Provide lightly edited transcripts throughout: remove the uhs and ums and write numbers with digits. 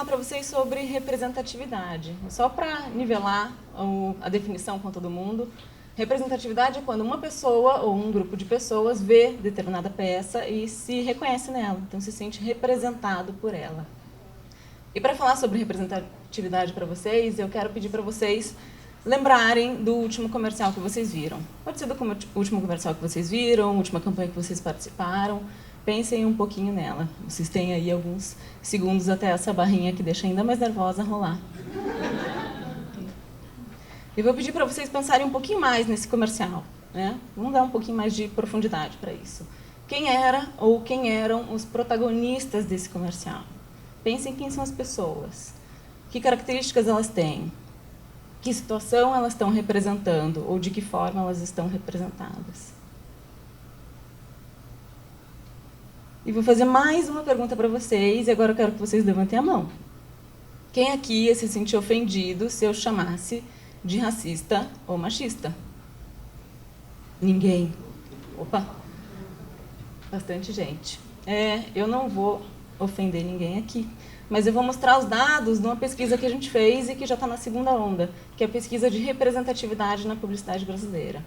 falar para vocês sobre representatividade. Só para nivelar a definição com todo mundo, representatividade é quando uma pessoa ou um grupo de pessoas vê determinada peça e se reconhece nela, então se sente representado por ela. E para falar sobre representatividade para vocês, eu quero pedir para vocês lembrarem do último comercial que vocês viram. Pode ser do último comercial que vocês viram, última campanha que vocês participaram. Pensem um pouquinho nela. Vocês têm aí alguns segundos até essa barrinha que deixa ainda mais nervosa rolar. Eu vou pedir para vocês pensarem um pouquinho mais nesse comercial, né? Vamos dar um pouquinho mais de profundidade para isso. Quem era ou quem eram os protagonistas desse comercial? Pensem quem são as pessoas. Que características elas têm? Que situação elas estão representando? Ou de que forma elas estão representadas? E vou fazer mais uma pergunta para vocês, e agora eu quero que vocês levantem a mão. Quem aqui ia se sentir ofendido se eu chamasse de racista ou machista? Ninguém. Opa! Bastante gente. Eu não vou ofender ninguém aqui, mas eu vou mostrar os dados de uma pesquisa que a gente fez e que já está na segunda onda, que é a pesquisa de representatividade na publicidade brasileira.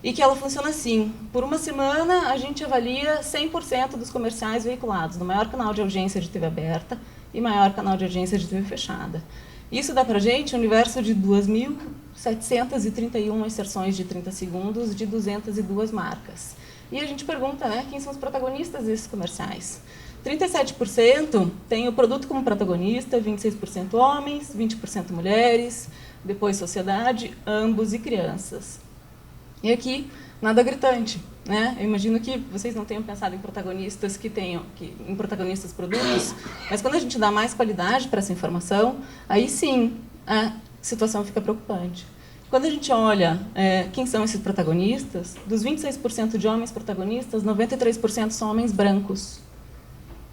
E que ela funciona assim: por uma semana a gente avalia 100% dos comerciais veiculados no maior canal de audiência de TV aberta e maior canal de audiência de TV fechada. Isso dá para a gente um universo de 2.731 inserções de 30 segundos de 202 marcas. E a gente pergunta, né, quem são os protagonistas desses comerciais. 37% tem o produto como protagonista, 26% homens, 20% mulheres, depois sociedade, ambos e crianças. E aqui, nada gritante, né? Eu imagino que vocês não tenham pensado em protagonistas em protagonistas produtos, mas quando a gente dá mais qualidade para essa informação, aí sim a situação fica preocupante. Quando a gente olha quem são esses protagonistas, dos 26% de homens protagonistas, 93% são homens brancos.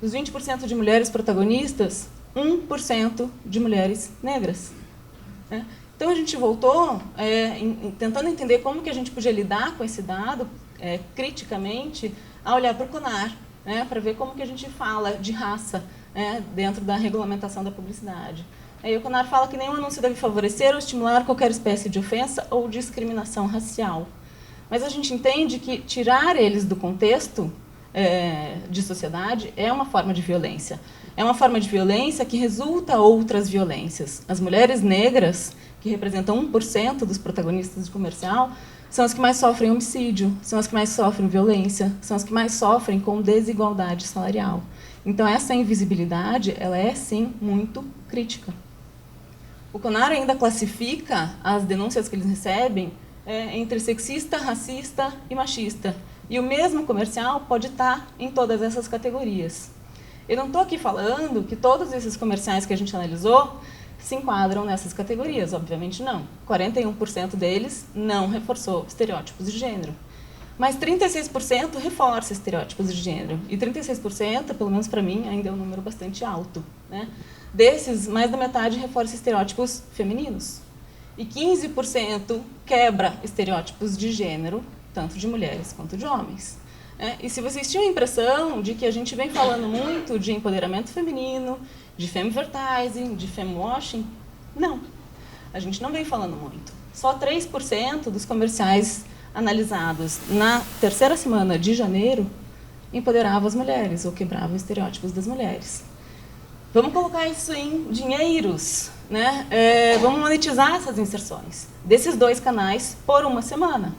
Dos 20% de mulheres protagonistas, 1% de mulheres negras, né? Então, a gente voltou tentando entender como que a gente podia lidar com esse dado criticamente, a olhar para o CONAR, né, para ver como que a gente fala de raça dentro da regulamentação da publicidade. Aí o CONAR fala que nenhum anúncio deve favorecer ou estimular qualquer espécie de ofensa ou discriminação racial. Mas a gente entende que tirar eles do contexto de sociedade é uma forma de violência. É uma forma de violência que resulta outras violências. As mulheres negras, que representam 1% dos protagonistas de comercial, são as que mais sofrem homicídio, são as que mais sofrem violência, são as que mais sofrem com desigualdade salarial. Então, essa invisibilidade, ela é, sim, muito crítica. O CONAR ainda classifica as denúncias que eles recebem entre sexista, racista e machista. E o mesmo comercial pode estar em todas essas categorias. Eu não estou aqui falando que todos esses comerciais que a gente analisou se enquadram nessas categorias, obviamente não. 41% deles não reforçou estereótipos de gênero. Mas 36% reforça estereótipos de gênero. E 36%, pelo menos para mim, ainda é um número bastante alto, né? Desses, mais da metade reforça estereótipos femininos. E 15% quebra estereótipos de gênero, tanto de mulheres quanto de homens. E se vocês tinham a impressão de que a gente vem falando muito de empoderamento feminino, de femvertising, de femwashing, não. A gente não vem falando muito. Só 3% dos comerciais analisados na terceira semana de janeiro empoderavam as mulheres ou quebravam estereótipos das mulheres. Vamos colocar isso em dinheiros, né? Vamos monetizar essas inserções desses dois canais por uma semana.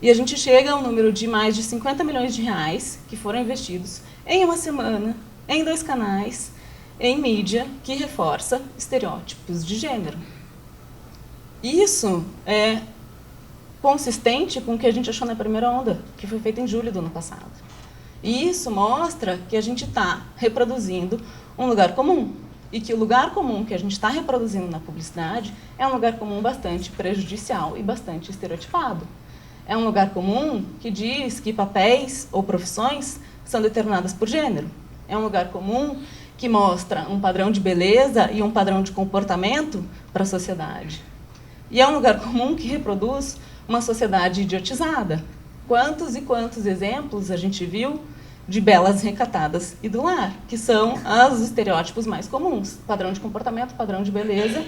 E a gente chega a um número de mais de 50 milhões de reais que foram investidos em uma semana, em dois canais, em mídia que reforça estereótipos de gênero. Isso é consistente com o que a gente achou na primeira onda, que foi feita em julho do ano passado. E isso mostra que a gente está reproduzindo um lugar comum, e que o lugar comum que a gente está reproduzindo na publicidade é um lugar comum bastante prejudicial e bastante estereotipado. É um lugar comum que diz que papéis ou profissões são determinadas por gênero. É um lugar comum que mostra um padrão de beleza e um padrão de comportamento para a sociedade. E é um lugar comum que reproduz uma sociedade idiotizada. Quantos e quantos exemplos a gente viu de belas recatadas e do lar, que são os estereótipos mais comuns, padrão de comportamento, padrão de beleza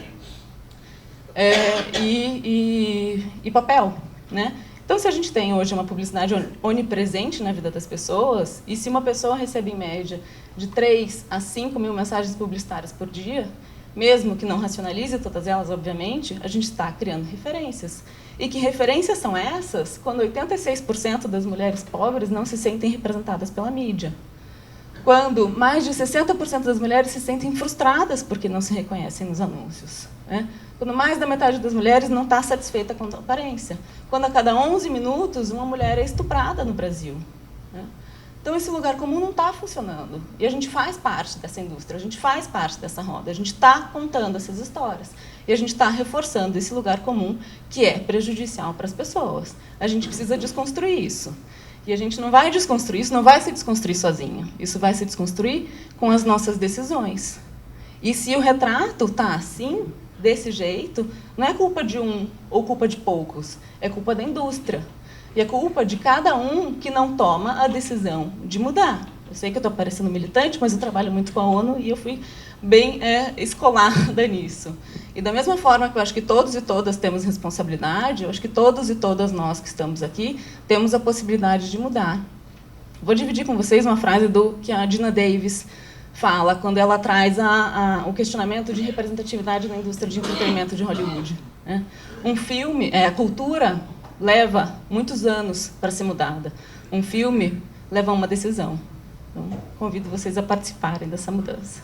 e papel, né? Então, se a gente tem hoje uma publicidade onipresente na vida das pessoas, e se uma pessoa recebe em média de 3 a 5 mil mensagens publicitárias por dia, mesmo que não racionalize todas elas, obviamente, a gente está criando referências. E que referências são essas quando 86% das mulheres pobres não se sentem representadas pela mídia? Quando mais de 60% das mulheres se sentem frustradas porque não se reconhecem nos anúncios, né? Quando mais da metade das mulheres não está satisfeita com a aparência. Quando a cada 11 minutos uma mulher é estuprada no Brasil, né? Então, esse lugar comum não está funcionando. E a gente faz parte dessa indústria, a gente faz parte dessa roda, a gente está contando essas histórias. E a gente está reforçando esse lugar comum que é prejudicial para as pessoas. A gente precisa desconstruir isso. E a gente não vai desconstruir, isso não vai se desconstruir sozinho. Isso vai se desconstruir com as nossas decisões. E se o retrato está assim, desse jeito, não é culpa de um ou culpa de poucos, é culpa da indústria. E é culpa de cada um que não toma a decisão de mudar. Eu sei que eu estou parecendo militante, mas eu trabalho muito com a ONU e eu fui bem escolada nisso. E da mesma forma que eu acho que todos e todas temos responsabilidade, eu acho que todos e todas nós que estamos aqui temos a possibilidade de mudar. Vou dividir com vocês uma frase que a Dina Davis fala quando ela traz o questionamento de representatividade na indústria de entretenimento de Hollywood, né? Um filme, a cultura leva muitos anos para ser mudada. Um filme leva a uma decisão. Então, convido vocês a participarem dessa mudança.